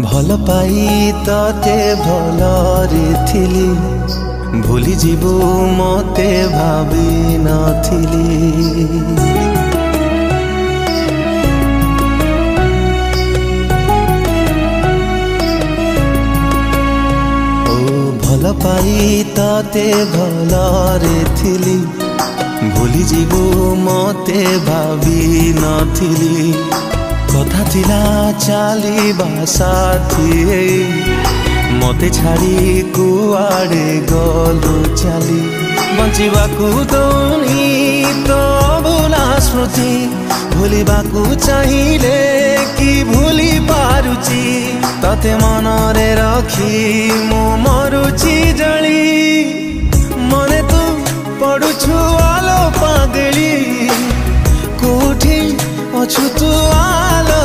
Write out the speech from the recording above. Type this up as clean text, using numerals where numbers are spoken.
भल पाई तते भलरे थिली भूली जीवु मते भावी नथिली। भल पाई तते भलरे थिली भूली जीवु मते भावी नथिली। कथा थिला चलिबा साथी मते छाड़ी कुआड़े गलु चली। बंचिबाकू दौनी तो भूला स्मृति भूलिबाकू चाहिए कि भूली पारुची। तते मनरे रखी मो मरुची जली मने तू पड़ुछु आलो पागली कोठी अछु तू आलो।